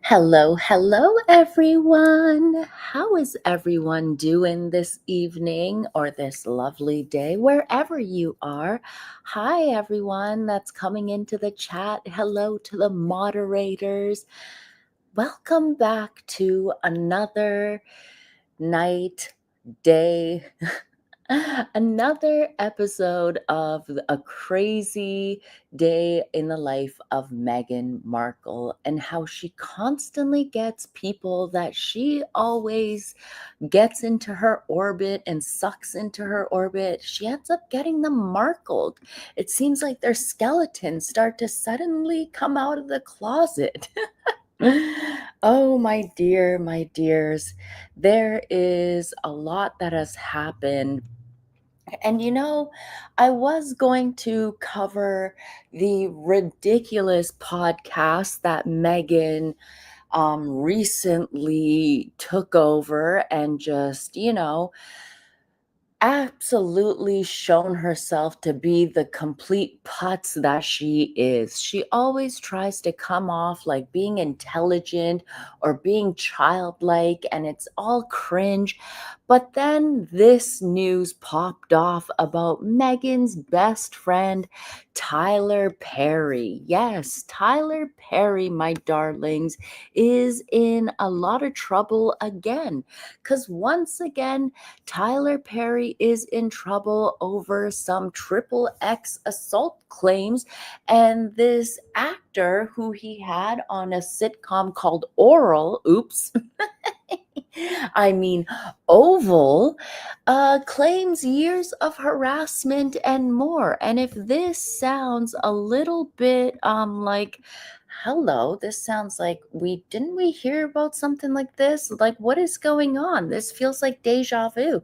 Hello, everyone. How is everyone doing this evening or this lovely day, wherever you are? Hi, everyone that's coming into the chat. Hello to the moderators. Welcome back to another night, day, another episode of a crazy day in the life of Meghan Markle and how she constantly gets people that she always gets into her orbit and sucks into her orbit. She ends up getting them markled. It seems like their skeletons start to suddenly come out of the closet. Oh, my dears, there is a lot that has happened. And I was going to cover the ridiculous podcast that Meghan recently took over and just, absolutely shown herself to be the complete putz that she is. She always tries to come off like being intelligent or being childlike, and it's all cringe. But then this news popped off about Meghan's best friend, Tyler Perry. Yes, Tyler Perry, my darlings, is in a lot of trouble again. Because once again, Tyler Perry is in trouble over some triple X assault claims. And this actor who he had on a sitcom called Oral, oops, I mean, Oval, claims years of harassment and more. And if this sounds a little bit like, hello, this sounds like didn't we hear about something like this? Like, what is going on? This feels like deja vu.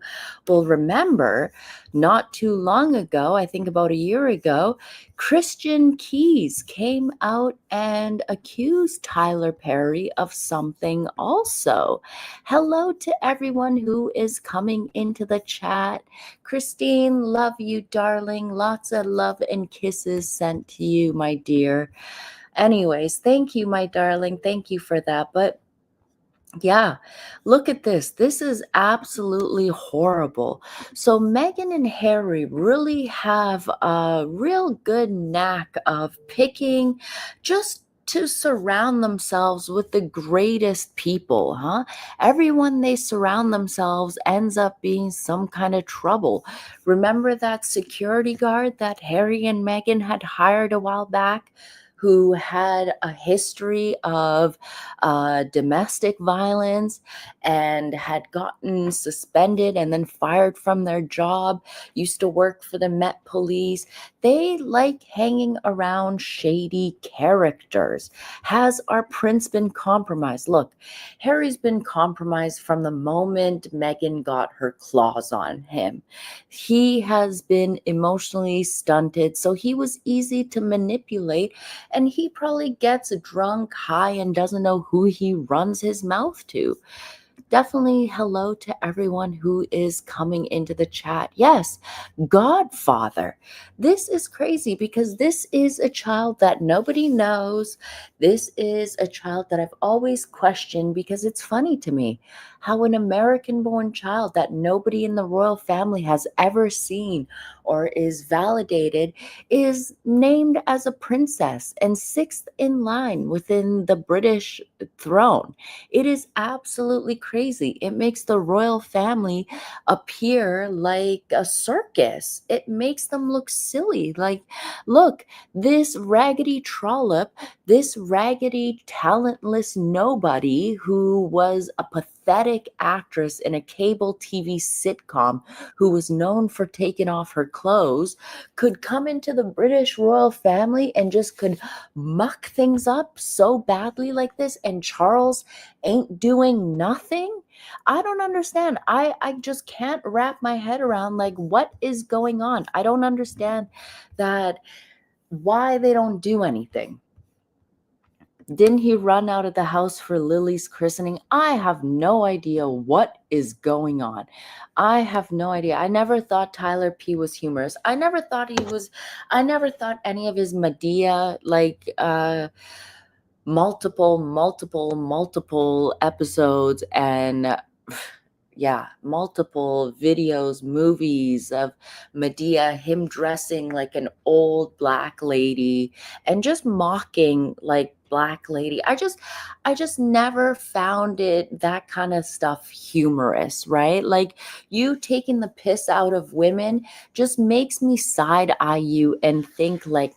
Well, remember, not too long ago, I think about a year ago, Christian Keys came out and accused Tyler Perry of something also. Hello to everyone who is coming into the chat. Christine, love you, darling. Lots of love and kisses sent to you, my dear. Anyways, thank you, my darling. Thank you for that. But yeah, look at this. This is absolutely horrible. So, Meghan and Harry really have a real good knack of picking just to surround themselves with the greatest people, huh? Everyone they surround themselves ends up being some kind of trouble. Remember that security guard that Harry and Meghan had hired a while back? Who had a history of domestic violence and had gotten suspended and then fired from their job, used to work for the Met Police. They like hanging around shady characters. Has our prince been compromised? Look, Harry's been compromised from the moment Meghan got her claws on him. He has been emotionally stunted, so he was easy to manipulate, and he probably gets drunk, high, and doesn't know who he runs his mouth to. Definitely hello to everyone who is coming into the chat. Yes, Godfather. This is crazy because this is a child that nobody knows. This is a child that I've always questioned because it's funny to me how an American born child that nobody in the royal family has ever seen or is validated is named as a princess and sixth in line within the British throne. It is absolutely crazy. It makes the royal family appear like a circus. It makes them look silly. Like, look, this raggedy trollop, this raggedy, talentless nobody who was a pathetic actress in a cable TV sitcom who was known for taking off her clothes could come into the British royal family and just could muck things up so badly like this, and Charles ain't doing nothing. I don't understand. I just can't wrap my head around like what is going on. I don't understand that why they don't do anything. Didn't he run out of the house for Lily's christening? I have no idea what is going on. I have no idea. I never thought Tyler P was humorous. I never thought any of his Medea multiple episodes and yeah, multiple videos, movies of Medea, him dressing like an old black lady and just mocking like black lady. I just never found it that kind of stuff humorous, right? Like you taking the piss out of women just makes me side eye you and think like,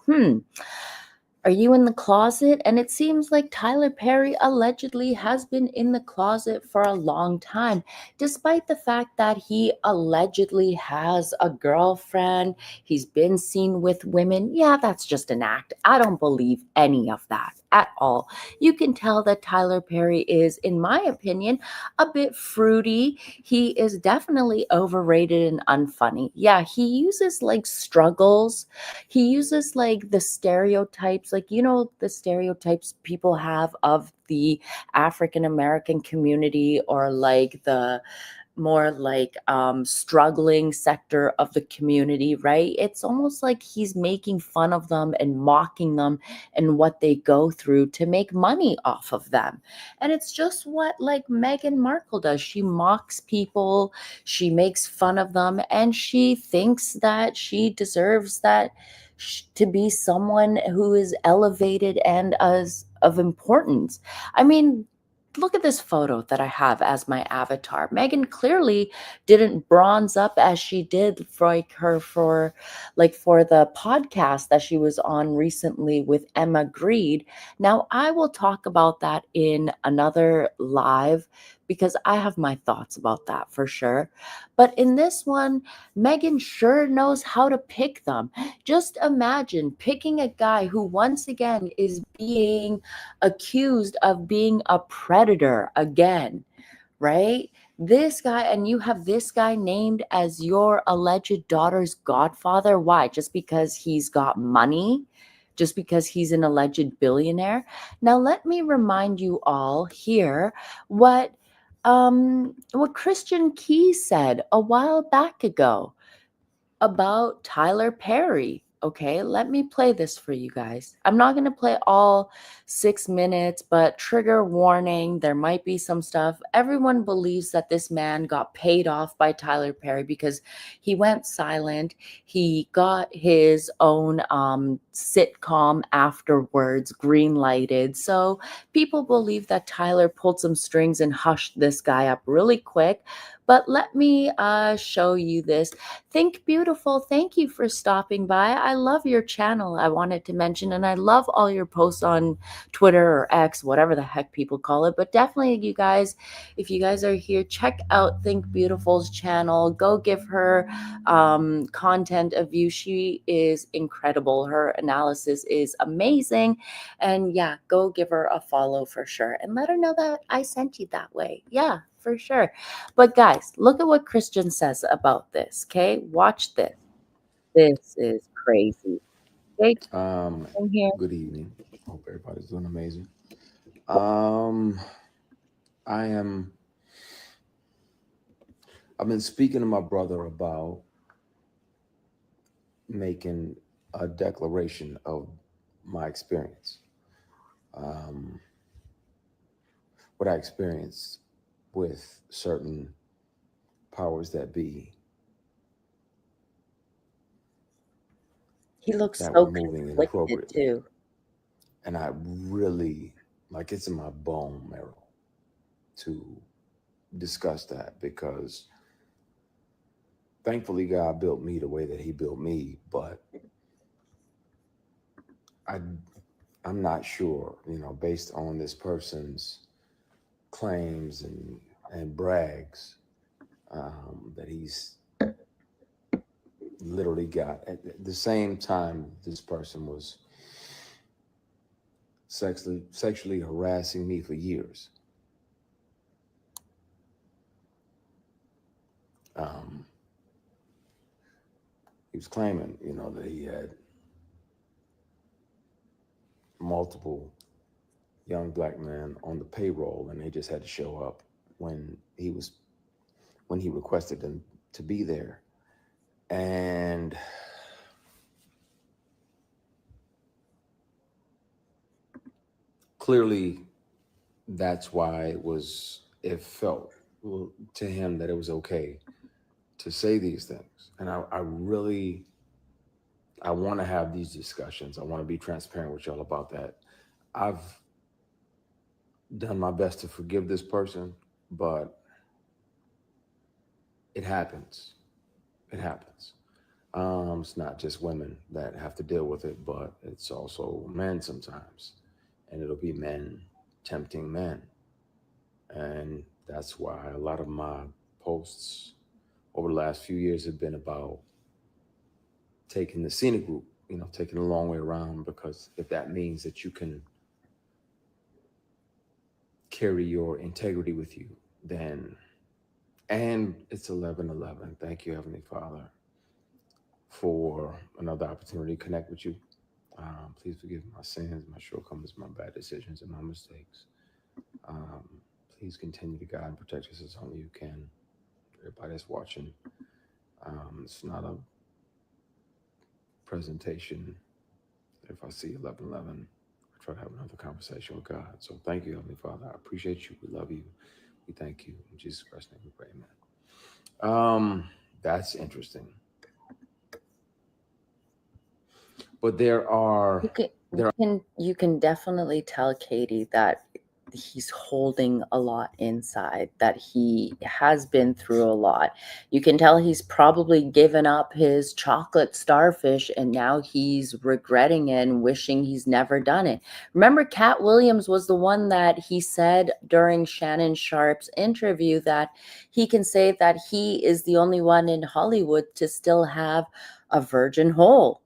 are you in the closet? And it seems like Tyler Perry allegedly has been in the closet for a long time, despite the fact that he allegedly has a girlfriend. He's been seen with women. Yeah, that's just an act. I don't believe any of that at all. You can tell that Tyler Perry is, in my opinion, a bit fruity. He is definitely overrated and unfunny. Yeah, he uses like struggles, he uses like the stereotypes, like, the stereotypes people have of the African American community, or like the more like struggling sector of the community, right? It's almost like he's making fun of them and mocking them and what they go through to make money off of them. And it's just what like Meghan Markle does. She mocks people, she makes fun of them, and she thinks that she deserves that to be someone who is elevated and as of importance. I mean, look at this photo that I have as my avatar. Megan clearly didn't bronze up as she did for for the podcast that she was on recently with Emma Greed. Now I will talk about that in another live because I have my thoughts about that for sure. But in this one, Megan sure knows how to pick them. Just imagine picking a guy who once again is being accused of being a predator again, right? This guy, and you have this guy named as your alleged daughter's godfather. Why? Just because he's got money? Just because he's an alleged billionaire? Now, let me remind you all here what Christian Key said a while back ago about Tyler Perry. Okay, let me play this for you guys. I'm not going to play all 6 minutes, but trigger warning, there might be some stuff. Everyone believes that this man got paid off by Tyler Perry because he went silent. He got his own sitcom afterwards, green lighted. So people believe that Tyler pulled some strings and hushed this guy up really quick. But let me show you this. Think Beautiful, thank you for stopping by. I love your channel, I wanted to mention, and I love all your posts on Twitter or X, whatever the heck people call it. But definitely, you guys, if you guys are here, check out Think Beautiful's channel. Go give her content a view. She is incredible. Her analysis is amazing. And yeah, go give her a follow for sure. And let her know that I sent you that way. Yeah, for sure. But guys, look at what Christian says about this. Okay, watch this. This is crazy. Okay, Um, in here. Good evening. Hope everybody's doing amazing. Um, I am. I've been speaking to my brother about making a declaration of my experience. Um, what I experienced with certain powers that be He looks that were so moving conflicted inappropriately, too. and I really like it's in my bone marrow to discuss that because thankfully God built me the way that He built me, but I I'm not sure, based on this person's claims and brags, that he's literally got at the same time this person was sexually harassing me for years. Um, he was claiming, that he had multiple young black men on the payroll, and they just had to show up when when he requested them to be there. And clearly that's why it felt to him that it was okay to say these things. And I really, I want to have these discussions. I want to be transparent with y'all about that. I've done my best to forgive this person, but it happens. It happens. It's not just women that have to deal with it, but it's also men sometimes. And it'll be men tempting men. And that's why a lot of my posts over the last few years have been about taking the scenic route, taking the long way around, because if that means that you can carry your integrity with you, then, and it's 11:11. Thank you, Heavenly Father, for another opportunity to connect with you. Please forgive my sins, my shortcomings, my bad decisions, and my mistakes. Please continue to guide and protect us as only you can. Everybody that's watching, it's not a presentation. If I see 11:11, I try to have another conversation with God. So thank you, Heavenly Father. I appreciate you. We love you. We thank you. In Jesus Christ's name we pray, amen. That's interesting. But You can definitely tell Katie that he's holding a lot inside, that he has been through a lot. You can tell he's probably given up his chocolate starfish and now he's regretting it and wishing he's never done it. Remember, Cat Williams was the one that he said during Shannon Sharp's interview that he can say that he is the only one in Hollywood to still have a virgin hole.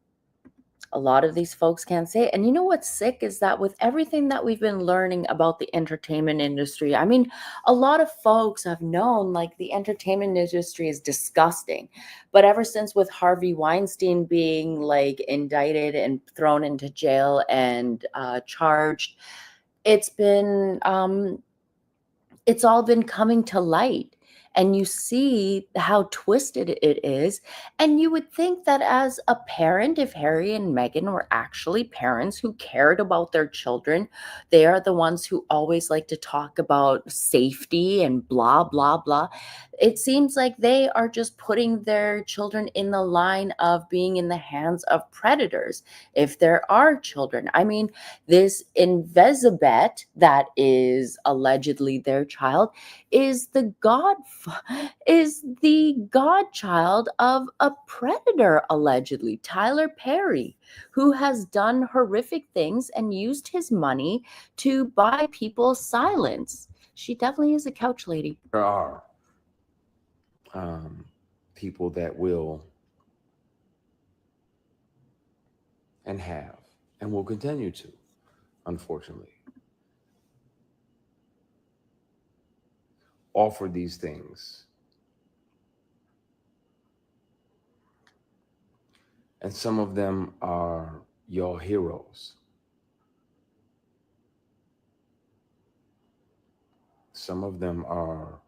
A lot of these folks can't say it. And you know what's sick is that with everything that we've been learning about the entertainment industry, I mean, a lot of folks have known like the entertainment industry is disgusting. But ever since with Harvey Weinstein being like indicted and thrown into jail and charged, it's been it's all been coming to light, and you see how twisted it is. And you would think that as a parent, if Harry and Meghan were actually parents who cared about their children, they are the ones who always like to talk about safety and blah blah blah. It seems like they are just putting their children in the line of being in the hands of predators if there are children. I mean, this Invezibet that is allegedly their child is the godchild of a predator, allegedly, Tyler Perry, who has done horrific things and used his money to buy people's silence. She definitely is a couch lady. there are people that will and have and will continue to, unfortunately, offer these things. And some of them are your heroes. Some of them are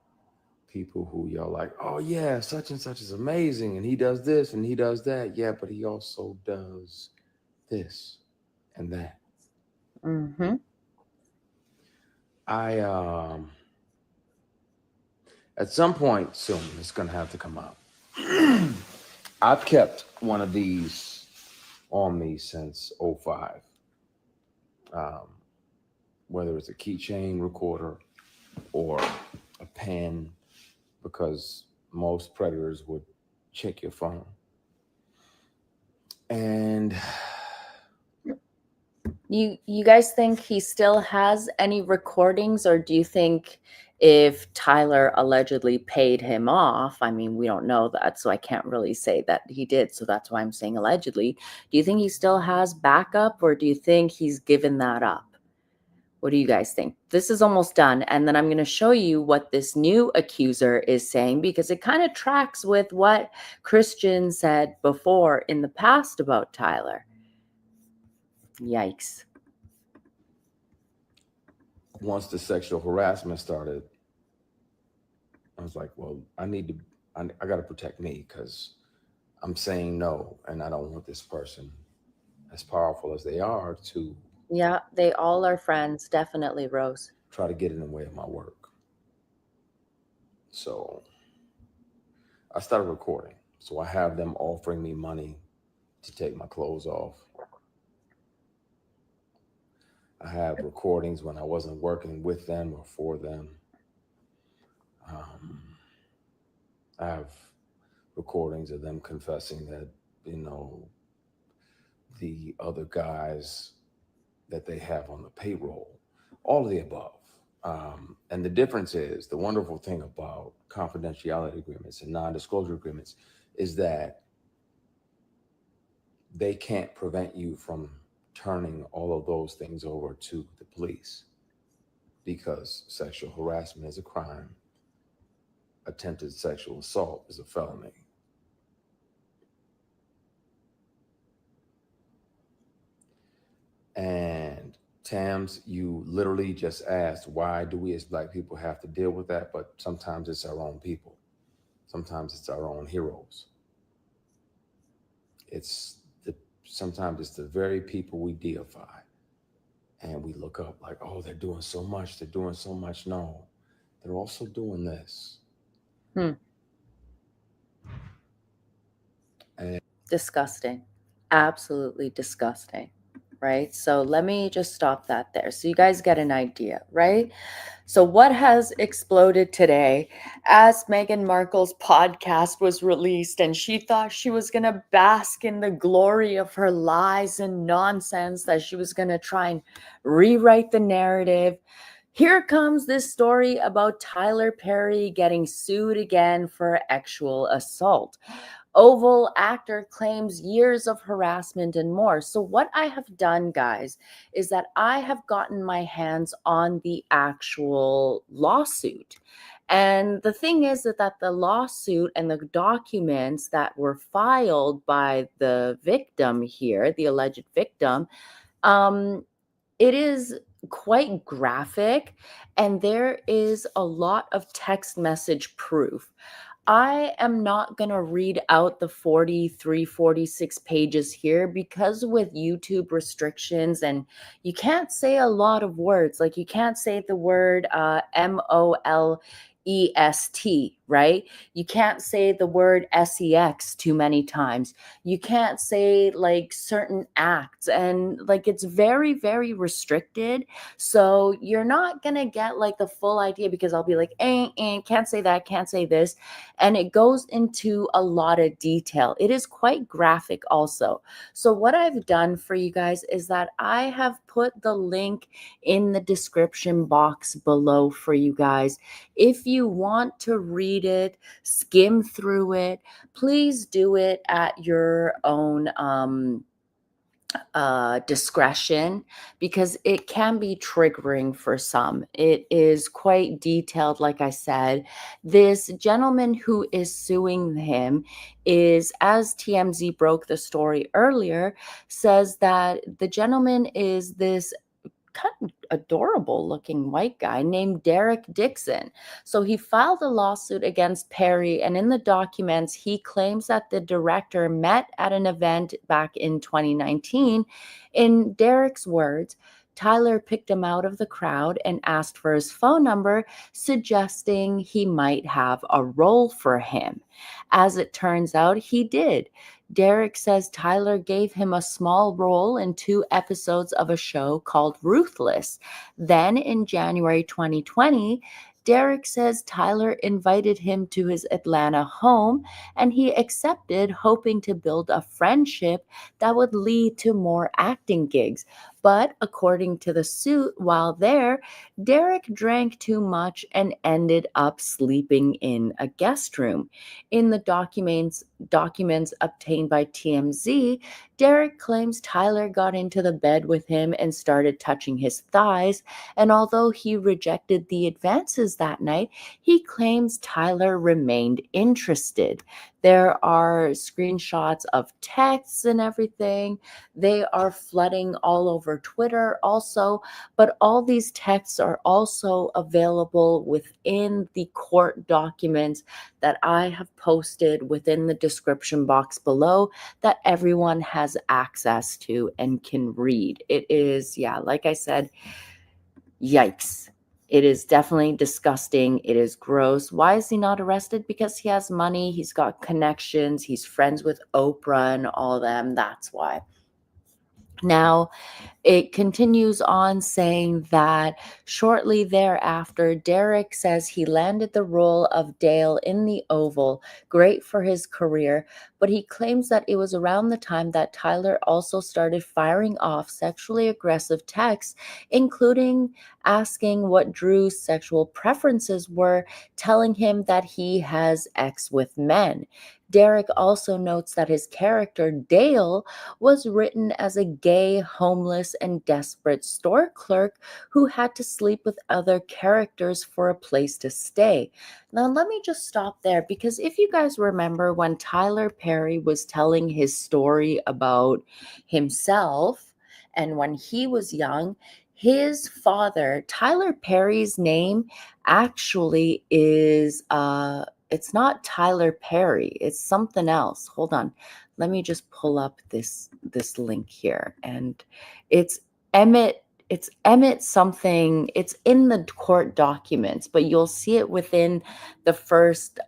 people who y'all like, oh yeah, such and such is amazing, and he does this and he does that. Yeah, but he also does this and that. Mm-hmm. At some point soon, it's gonna have to come out. I've kept one of these on me since 05. Whether it's a keychain recorder or a pen, because most predators would check your phone. And you guys think he still has any recordings, or do you think if Tyler allegedly paid him off, I mean, we don't know that, so I can't really say that he did, so that's why I'm saying allegedly. Do you think he still has backup, or do you think he's given that up? What do you guys think? This is almost done, and then I'm going to show you what this new accuser is saying, because it kind of tracks with what Christian said before in the past about Tyler. Yikes. once the sexual harassment started, I was like, well, I got to protect me, because I'm saying no, and I don't want this person, as powerful as they are, to Yeah, they all are friends. Definitely, Rose. try to get in the way of my work. So I started recording. So I have them offering me money to take my clothes off. I have recordings when I wasn't working with them or for them. I have recordings of them confessing that, the other guys that they have on the payroll, all of the above. And the difference is, the wonderful thing about confidentiality agreements and non-disclosure agreements is that they can't prevent you from turning all of those things over to the police, because sexual harassment is a crime. Attempted sexual assault is a felony. And Tams, you literally just asked, why do we as Black people have to deal with that? But sometimes it's our own people. Sometimes it's our own heroes. Sometimes it's the very people we deify. And we look up like, oh, they're doing so much. They're doing so much. No, they're also doing this. And Disgusting. Absolutely disgusting. Right? So let me just stop that there. So you guys get an idea, right? So what has exploded today, as Meghan Markle's podcast was released and she thought she was going to bask in the glory of her lies and nonsense, that she was going to try and rewrite the narrative. Here comes this story about Tyler Perry getting sued again for sexual assault. Oval actor claims years of harassment and more. So, what I have done, guys, is that I have gotten my hands on the actual lawsuit. And the thing is that the lawsuit and the documents that were filed by the victim here, the alleged victim, it is quite graphic, and there is a lot of text message proof. I am not going to read out the 43, 46 pages here, because with YouTube restrictions, and you can't say a lot of words, like you can't say the word MOLEST, right? You can't say the word SEX too many times. You can't say like certain acts, and like it's very, very restricted. So you're not going to get like the full idea, because I'll be like, can't say that, can't say this. And it goes into a lot of detail. It is quite graphic also. So what I've done for you guys is that I have put the link in the description box below for you guys. If you want to read it, skim through it, please do it at your own discretion, because it can be triggering for some. It is quite detailed, like I said. This gentleman who is suing him is, as TMZ broke the story earlier, says that the gentleman is this kind of adorable looking white guy named Derek Dixon. So he filed a lawsuit against Perry, and in the documents, he claims that the director met at an event back in 2019. In Derek's words, Tyler picked him out of the crowd and asked for his phone number, suggesting he might have a role for him. As it turns out, he did. Derek says Tyler gave him a small role in 2 episodes of a show called Ruthless. Then in January 2020, Derek says Tyler invited him to his Atlanta home, and he accepted, hoping to build a friendship that would lead to more acting gigs. But according to the suit, while there, Derek drank too much and ended up sleeping in a guest room. In the documents obtained by TMZ, Derek claims Tyler got into the bed with him and started touching his thighs, and although he rejected the advances that night, he claims Tyler remained interested. There are screenshots of texts and everything. They are flooding all over Twitter also, but all these texts are also available within the court documents that I have posted within the description box below that everyone has access to and can read. It is, yeah, like I said, yikes. It is definitely disgusting. It is gross. Why is he not arrested? Because he has money, he's got connections, he's friends with Oprah and all them. That's why. Now, it continues on saying that shortly thereafter, Derek says he landed the role of Dale in the Oval, great for his career, but he claims that it was around the time that Tyler also started firing off sexually aggressive texts, including asking what Drew's sexual preferences were, telling him that he has sex with men. Derek also notes that his character, Dale, was written as a gay, homeless, and desperate store clerk who had to sleep with other characters for a place to stay. Now, let me just stop there because if you guys remember when Tyler Perry was telling his story about himself and when he was young, his father, Tyler Perry's name actually is it's not Tyler Perry, it's something else. Hold on. Let me just pull up this link here, and it's Emmett something. It's in the court documents, but you'll see it within the first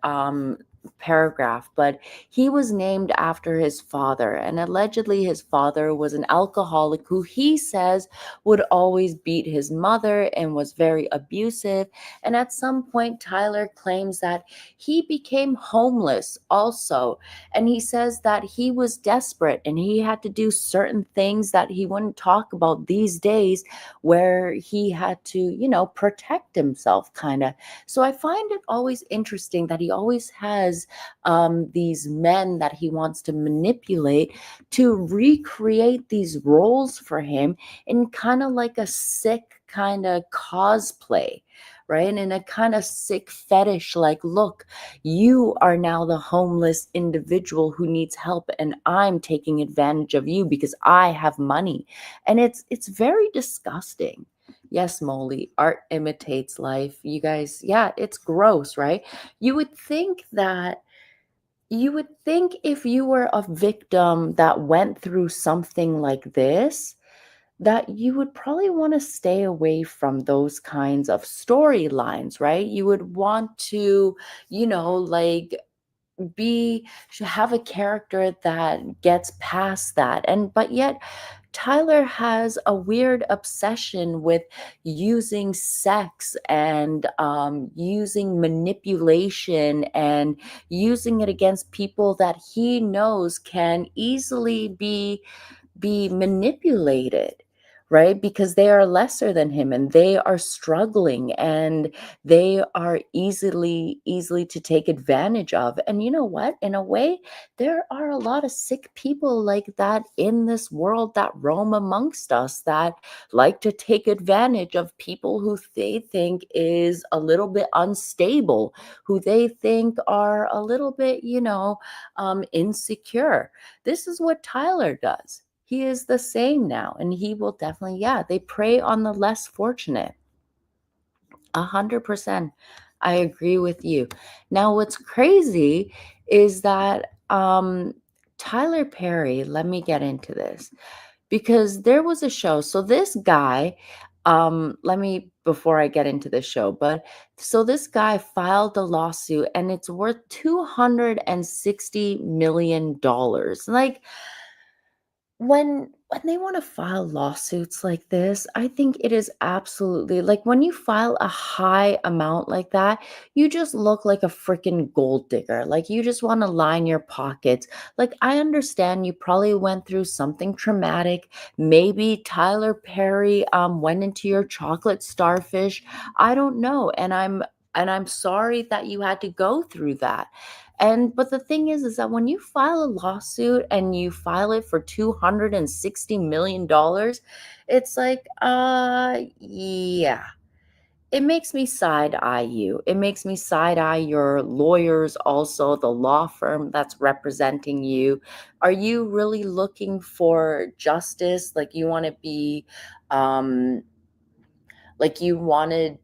paragraph. But he was named after his father, and allegedly his father was an alcoholic who he says would always beat his mother and was very abusive. And at some point Tyler claims that he became homeless also, and he says that he was desperate and he had to do certain things that he wouldn't talk about these days, where he had to, protect himself, kind of. So I find it always interesting that he always has these men that he wants to manipulate to recreate these roles for him in kind of like a sick kind of cosplay, right? In a kind of sick fetish, like, look, you are now the homeless individual who needs help, and I'm taking advantage of you because I have money. And it's very disgusting. Yes, Molly, art imitates life. You guys, yeah, it's gross, right? You would think that you would think if you were a victim that went through something like this, that you would probably want to stay away from those kinds of storylines, right? You would want to, like, have a character that gets past that. And but yet Tyler has a weird obsession with using sex and using manipulation and using it against people that he knows can easily be manipulated, right? Because they are lesser than him and they are struggling and they are easily to take advantage of. And you know what? In a way, there are a lot of sick people like that in this world that roam amongst us, that like to take advantage of people who they think is a little bit unstable, who they think are a little bit, insecure. This is what Tyler does. He is the same now, and he will definitely, yeah, they prey on the less fortunate. 100%. I agree with you. Now, what's crazy is that Tyler Perry, let me get into this because there was a show. So this guy, let me before I get into the show, but so this guy filed a lawsuit and it's worth $260 million. Like, when they want to file lawsuits like this, I think it is absolutely like when you file a high amount like that, you just look like a freaking gold digger. Like you just want to line your pockets. Like I understand you probably went through something traumatic. Maybe Tyler Perry went into your chocolate starfish. I don't know. And I'm sorry that you had to go through that. And but the thing is that when you file a lawsuit and you file it for $260 million, it's like, yeah, it makes me side eye you. It makes me side eye your lawyers, also the law firm that's representing you. Are you really looking for justice? Like you want to be, um, like you wanted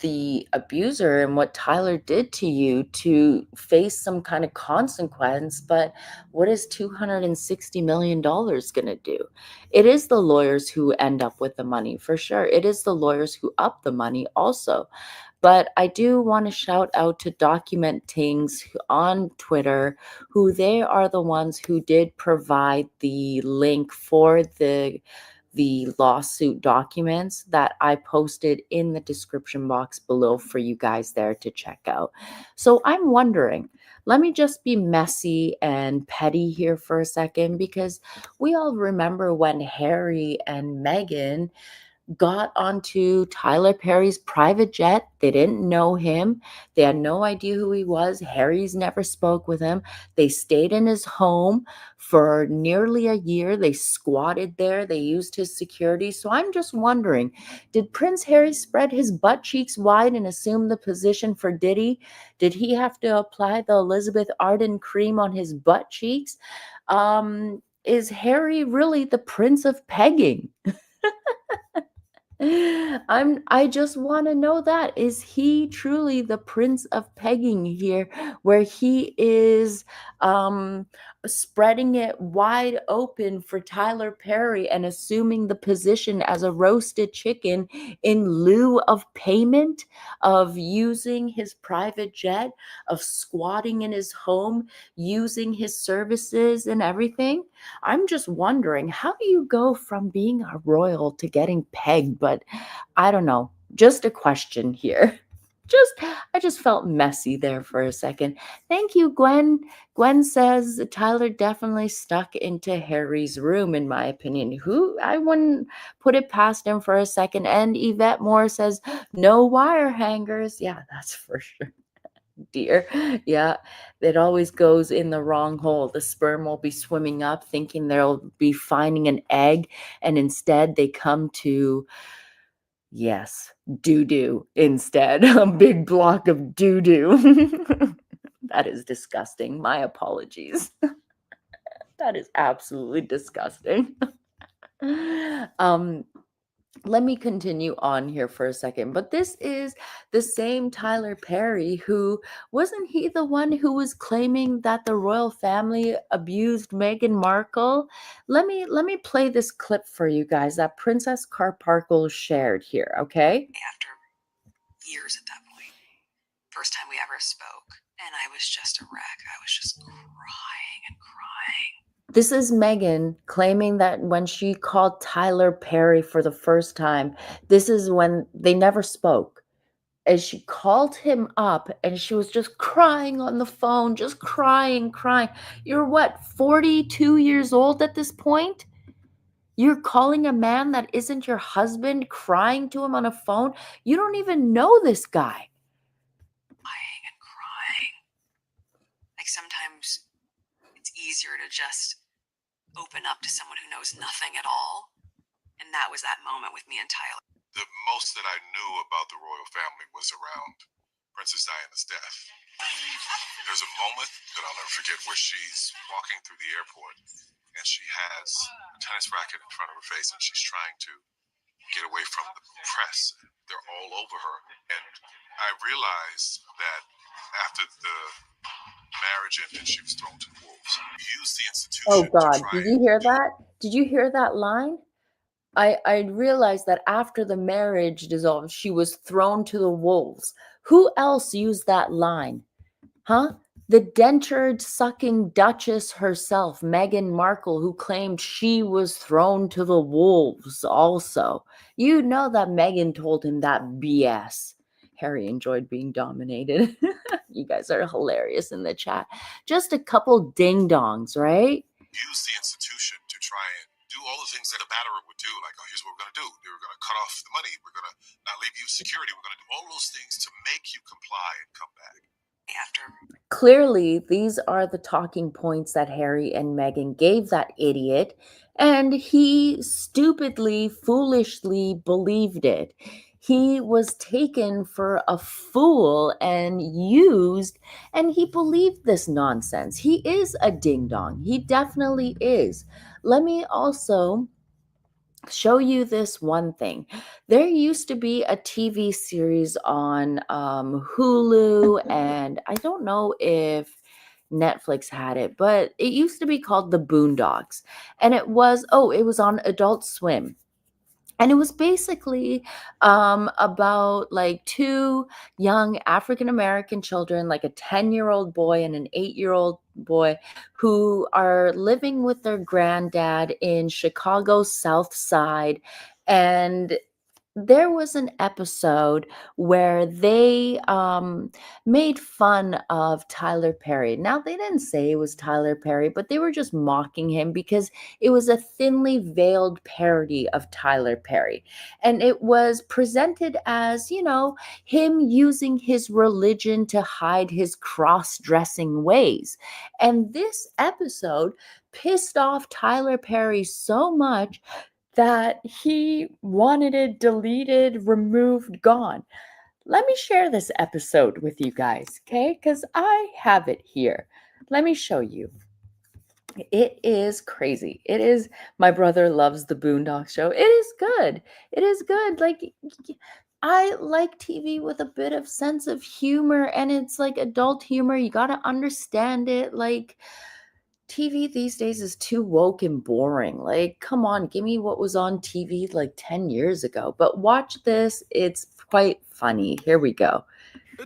the abuser and what Tyler did to you to face some kind of consequence, but what is $260 million going to do? It is the lawyers who end up with the money for sure. It is the lawyers who up the money also. But I do want to shout out to Document Tings on Twitter, who they are the ones who did provide the link for the lawsuit documents that I posted in the description box below for you guys there to check out. So I'm wondering, let me just be messy and petty here for a second, because we all remember when Harry and Meghan got onto Tyler Perry's private jet. They didn't know him. They had no idea who he was. Harry's never spoke with him. They stayed in his home for nearly a year. They squatted there. They used his security. So I'm just wondering, did Prince Harry spread his butt cheeks wide and assume the position for Diddy? Did he have to apply the Elizabeth Arden cream on his butt cheeks? Is Harry really the prince of pegging? I just want to know, that is he truly the prince of pegging here, where he is spreading it wide open for Tyler Perry and assuming the position as a roasted chicken in lieu of payment, of using his private jet, of squatting in his home, using his services and everything? I'm just wondering, how do you go from being a royal to getting pegged? But I don't know. Just a question here. I just felt messy there for a second. Thank you, Gwen. Gwen says Tyler definitely stuck into Harry's room, in my opinion. Who, I wouldn't put it past him for a second. And Yvette Moore says no wire hangers. Yeah, that's for sure. Dear. Yeah, it always goes in the wrong hole. The sperm will be swimming up thinking they'll be finding an egg, and instead they come to, yes, doo-doo instead. A big block of doo-doo. That is disgusting. My apologies. That is absolutely disgusting. um Let me continue on here for a second. But this is the same Tyler Perry who, wasn't he the one who was claiming that the royal family abused Meghan Markle? Let me play this clip for you guys that Princess Carparkle shared here, okay? After years at that point, first time we ever spoke, and I was just a wreck. I was just crying and crying. This is Meghan claiming that when she called Tyler Perry for the first time, this is when they never spoke. As she called him up and she was just crying on the phone, just crying. You're what, 42 years old at this point? You're calling a man that isn't your husband, crying to him on a phone? You don't even know this guy. Crying and crying. Like sometimes it's easier to just open up to someone who knows nothing at all. And that was that moment with me and Tyler. The most that I knew about the royal family was around Princess Diana's death. There's a moment that I'll never forget where she's walking through the airport and she has a tennis racket in front of her face and she's trying to get away from the press. They're all over her. And I realized that after the marriage ended, she was thrown to the wolves. Use the institution. Oh God, did you hear that? Did you hear that line? I realized that after the marriage dissolved, she was thrown to the wolves. Who else used that line? Huh? The dentured sucking Duchess herself, Meghan Markle, who claimed she was thrown to the wolves also. You know that Meghan told him that BS. Harry enjoyed being dominated. You guys are hilarious in the chat. Just a couple ding-dongs, right? Use the institution to try and do all the things that a batterer would do. Like, oh, here's what we're going to do. We're going to cut off the money. We're going to not leave you security. We're going to do all those things to make you comply and come back. After Clearly, these are the talking points that Harry and Meghan gave that idiot, and he stupidly, foolishly believed it. he was taken for a fool and used, and he believed this nonsense. He is a ding dong. He definitely is. Let me also show you this one thing. There used to be a TV series on Hulu, and I don't know if Netflix had it, but it used to be called The Boondocks. And it was on Adult Swim. And it was basically about like two young African American children, like a 10-year-old boy and an 8-year-old boy, who are living with their granddad in Chicago's South Side. And there was an episode where they made fun of Tyler Perry. Now, they didn't say it was Tyler Perry, but they were just mocking him because it was a thinly veiled parody of Tyler Perry. And it was presented as, him using his religion to hide his cross-dressing ways. And this episode pissed off Tyler Perry so much that he wanted it deleted, removed, gone. Let me share this episode with you guys, okay? Because I have it here. Let me show you. It is crazy. It is, my brother loves the Boondock Show. It is good. It is good. Like, I like TV with a bit of sense of humor, and it's like adult humor. You got to understand it. Like, TV these days is too woke and boring. Like, come on, give me what was on TV like 10 years ago. But watch this. It's quite funny. Here we go.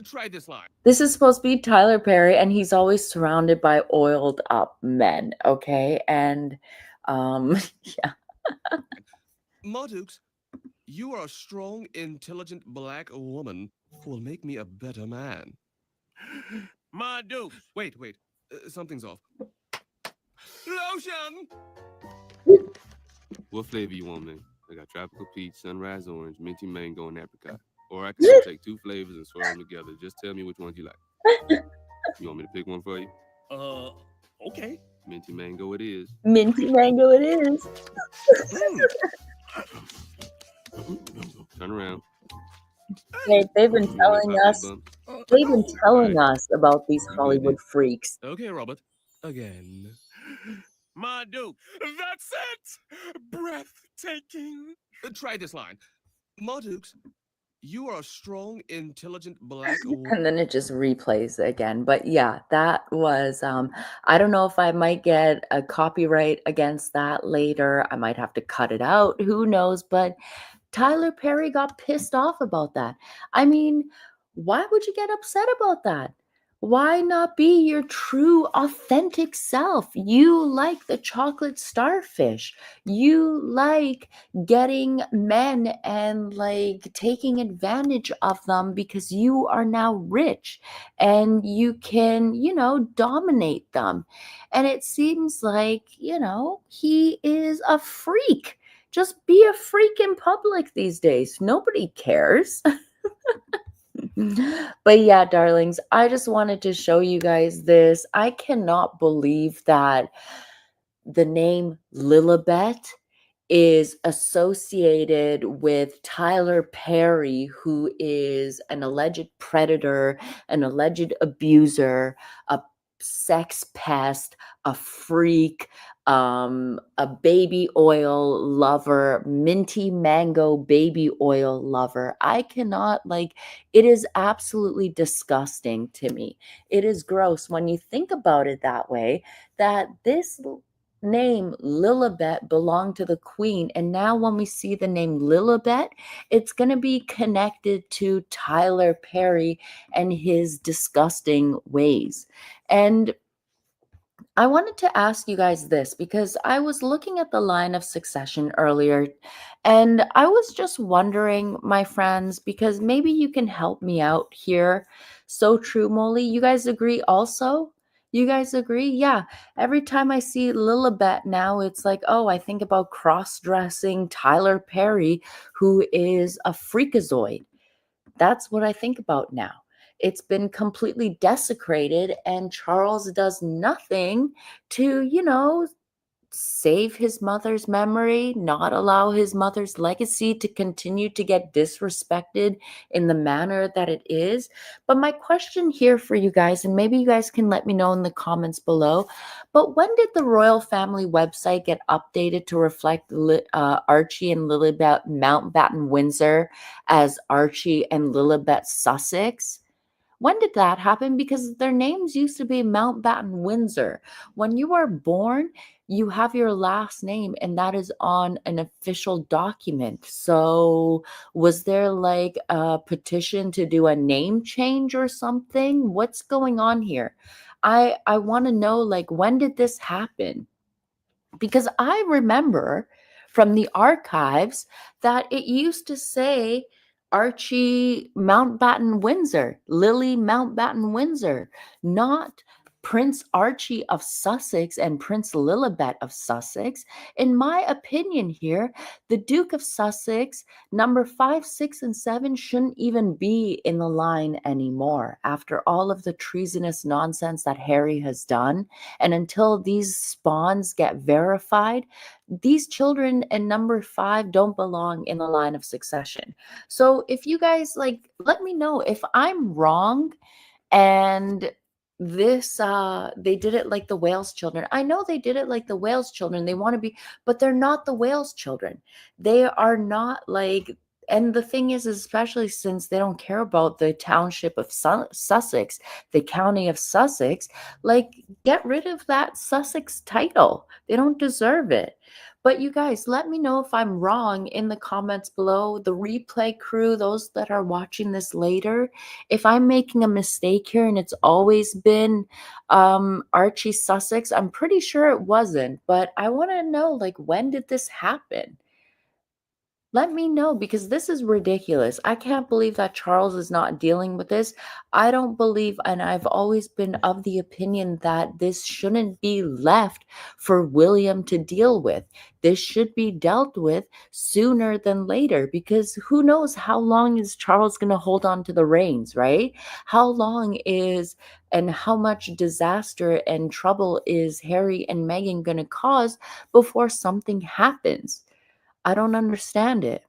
Try this line. This is supposed to be Tyler Perry, and he's always surrounded by oiled up men, okay? And, yeah. Mardukes, you are a strong, intelligent black woman who will make me a better man. Mardukes. Wait. Something's off. Lotion! What flavor you want, man? I got tropical peach, sunrise orange, minty mango, and apricot. Or I can take two flavors and swirl them together. Just tell me which ones you like. You want me to pick one for you? Okay. Minty mango it is. Minty mango it is. Turn around. Hey, they've been telling us about these Hollywood freaks. Okay, Robert. Again. Marduk. That's it! Breathtaking. Try this line. Mardukes, you are a strong, intelligent black woman. And then it just replays again. But yeah, that was, I don't know if I might get a copyright against that later. I might have to cut it out. Who knows? But Tyler Perry got pissed off about that. I mean, why would you get upset about that? Why not be your true, authentic self? You like the chocolate starfish. You like getting men and like taking advantage of them because you are now rich and you can, dominate them. And it seems like, he is a freak. Just be a freak in public these days. Nobody cares. But yeah, darlings, I just wanted to show you guys this. I cannot believe that the name Lilibet is associated with Tyler Perry, who is an alleged predator, an alleged abuser, a sex pest, a freak, a baby oil lover, minty mango baby oil lover. I cannot, it is absolutely disgusting to me. It is gross when you think about it that way, that this name Lilibet belonged to the queen, and now when we see the name Lilibet, it's going to be connected to Tyler Perry and his disgusting ways. And I wanted to ask you guys this because I was looking at the line of succession earlier, and I was just wondering, my friends, because maybe you can help me out here. So true, Molly. You guys agree also? You guys agree? Yeah. Every time I see Lilibet now, it's like, oh, I think about cross-dressing Tyler Perry, who is a freakazoid. That's what I think about now. It's been completely desecrated, and Charles does nothing to, save his mother's memory, not allow his mother's legacy to continue to get disrespected in the manner that it is. But my question here for you guys, and maybe you guys can let me know in the comments below, but when did the royal family website get updated to reflect Archie and Lilibet Mountbatten Windsor as Archie and Lilibet Sussex? When did that happen? Because their names used to be Mountbatten Windsor. When you are born, you have your last name, and that is on an official document. So, was there like a petition to do a name change or something? What's going on here? I want to know, like, when did this happen? Because I remember from the archives that it used to say Archie Mountbatten Windsor, Lily Mountbatten Windsor, not Prince Archie of Sussex and Prince Lilibet of Sussex. In my opinion here, the Duke of Sussex, number 5, 6, and 7 shouldn't even be in the line anymore after all of the treasonous nonsense that Harry has done. And until these spawns get verified, these children in number 5 don't belong in the line of succession. So if you guys like, let me know if I'm wrong and this they did it like the Wales children. I know they did it like the Wales children. They want to be, but they're not the Wales children. They are not like, and the thing is, especially since they don't care about the township of Sussex, the county of Sussex, like, get rid of that Sussex title. They don't deserve it. But you guys, let me know if I'm wrong in the comments below. The replay crew, those that are watching this later, if I'm making a mistake here and it's always been Archie Sussex, I'm pretty sure it wasn't. But I want to know, like, when did this happen? Let me know, because this is ridiculous. I can't believe that Charles is not dealing with this. I don't believe, and I've always been of the opinion that this shouldn't be left for William to deal with. This should be dealt with sooner than later, because who knows how long is Charles going to hold on to the reins, right? How long is, and how much disaster and trouble is Harry and Meghan going to cause before something happens? I don't understand it.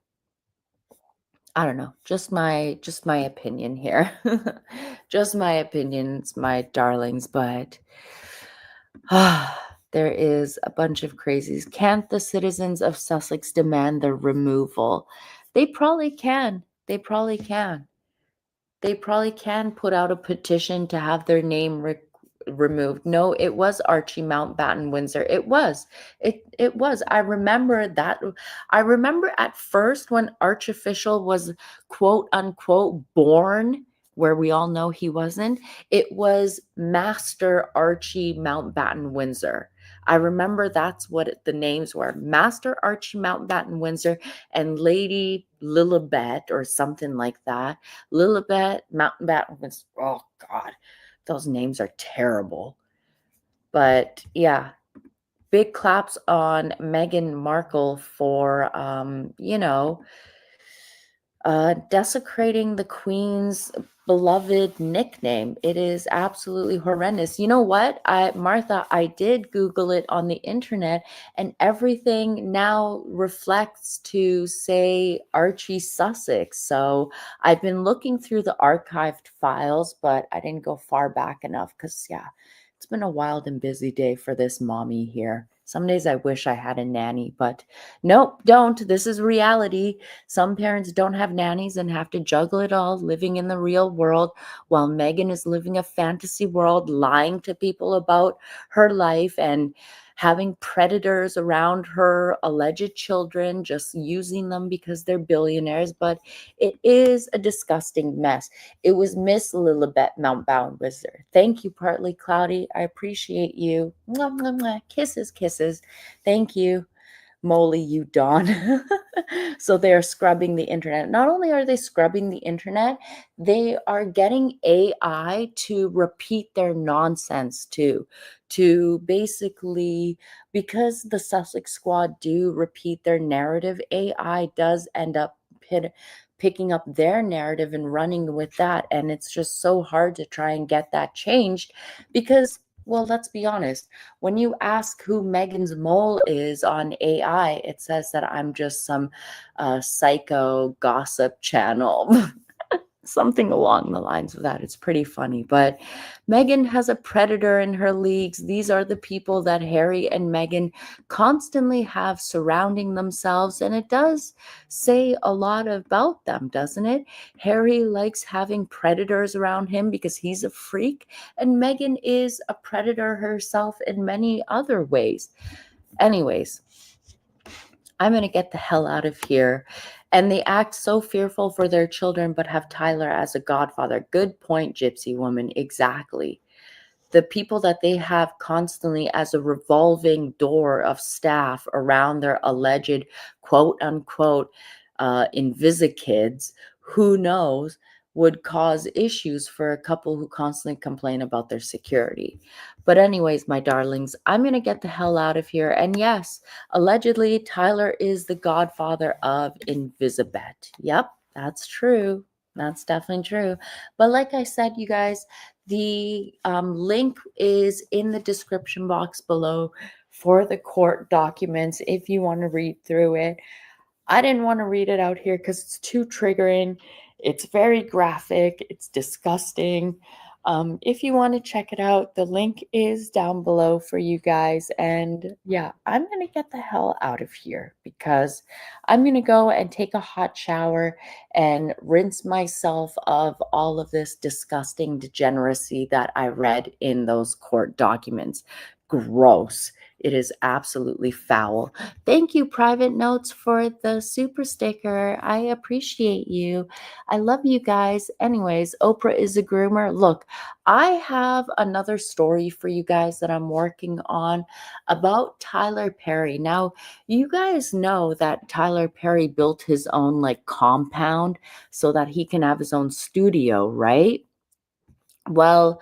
I don't know. Just my opinion here. Just my opinions, my darlings, but there is a bunch of crazies. Can't the citizens of Sussex demand their removal? They probably can. They probably can. They probably can put out a petition to have their name removed. No, it was Archie Mountbatten Windsor. It was. It was. I remember that. I remember at first when Archofficial was quote unquote born, where we all know he wasn't. It was Master Archie Mountbatten Windsor. I remember that's what the names were. Master Archie Mountbatten Windsor and Lady Lilibet or something like that. Lilibet Mountbatten Windsor. Oh God, those names are terrible. But yeah, big claps on Meghan Markle for desecrating the Queen's beloved nickname. It is absolutely horrendous. You know what? Martha, I did Google it on the internet, and everything now reflects to say Archie Sussex. So I've been looking through the archived files, but I didn't go far back enough because, yeah, it's been a wild and busy day for this mommy here. Some days I wish I had a nanny, but nope, don't. This is reality. Some parents don't have nannies and have to juggle it all, living in the real world, while Meghan is living a fantasy world, lying to people about her life and having predators around her alleged children, just using them because they're billionaires. But it is a disgusting mess. It was Miss Lilibet Mountbatten Windsor. Thank you, Partly Cloudy. I appreciate you. Mwah, mwah, mwah. Kisses, kisses. Thank you. Moly, you Dawn. So they are scrubbing the internet. Not only are they scrubbing the internet, they are getting AI to repeat their nonsense too. To basically, because the Sussex Squad do repeat their narrative, AI does end up picking up their narrative and running with that. And it's just so hard to try and get that changed because Well, let's be honest. When you ask who MeghansMole is on AI, it says that I'm just some psycho gossip channel. Something along the lines of that. It's pretty funny. But Meghan has a predator in her leagues. These are the people that Harry and Meghan constantly have surrounding themselves. And it does say a lot about them, doesn't it? Harry likes having predators around him because he's a freak. And Meghan is a predator herself in many other ways. Anyways, I'm going to get the hell out of here. And they act so fearful for their children, but have Tyler as a godfather. Good point, Gypsy woman. Exactly. The people that they have constantly as a revolving door of staff around their alleged quote unquote Invisikids, who knows, would cause issues for a couple who constantly complain about their security. But anyways, my darlings, I'm going to get the hell out of here. And yes, allegedly, Tyler is the godfather of Invisibet. Yep, that's true. That's definitely true. But like I said, you guys, the link is in the description box below for the court documents if you want to read through it. I didn't want to read it out here because it's too triggering. It's very graphic. It's disgusting. If you want to check it out, the link is down below for you guys. And yeah, I'm going to get the hell out of here because I'm going to go and take a hot shower and rinse myself of all of this disgusting degeneracy that I read in those court documents. Gross. It is absolutely foul. Thank you, Private Notes, for the super sticker. I appreciate you. I love you guys. Anyways, Oprah is a groomer. Look, I have another story for you guys that I'm working on about Tyler Perry. Now, you guys know that Tyler Perry built his own like compound so that he can have his own studio, right? Well,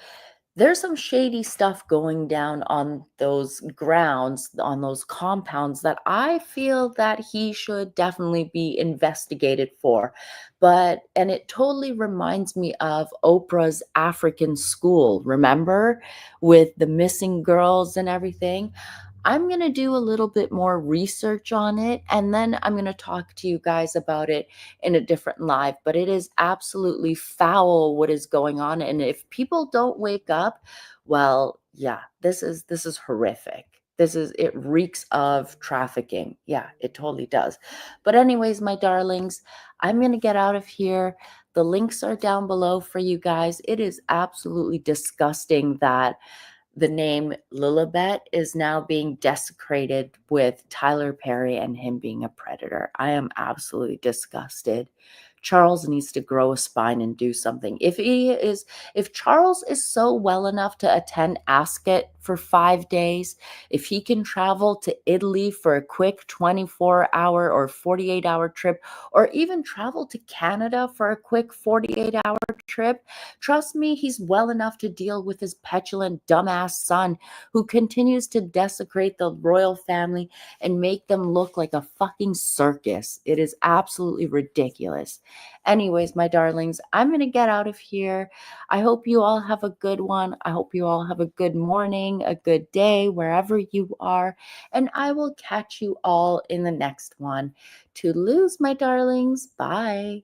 there's some shady stuff going down on those grounds, on those compounds that I feel that he should definitely be investigated for. And it totally reminds me of Oprah's African School, remember? With the missing girls and everything. I'm going to do a little bit more research on it and then I'm going to talk to you guys about it in a different live. But it is absolutely foul what is going on. And if people don't wake up, well, yeah, this is horrific. It reeks of trafficking. Yeah, it totally does. But anyways, my darlings, I'm going to get out of here. The links are down below for you guys. It is absolutely disgusting that the name Lilibet is now being desecrated with Tyler Perry and him being a predator. I am absolutely disgusted. Charles needs to grow a spine and do something. If Charles is so well enough to attend ASCOT for 5 days, if he can travel to Italy for a quick 24-hour or 48-hour trip, or even travel to Canada for a quick 48-hour trip, trust me, he's well enough to deal with his petulant, dumbass son who continues to desecrate the royal family and make them look like a fucking circus. It is absolutely ridiculous. Anyways, my darlings, I'm going to get out of here. I hope you all have a good one. I hope you all have a good morning, a good day, wherever you are. And I will catch you all in the next one. To lose, my darlings. Bye.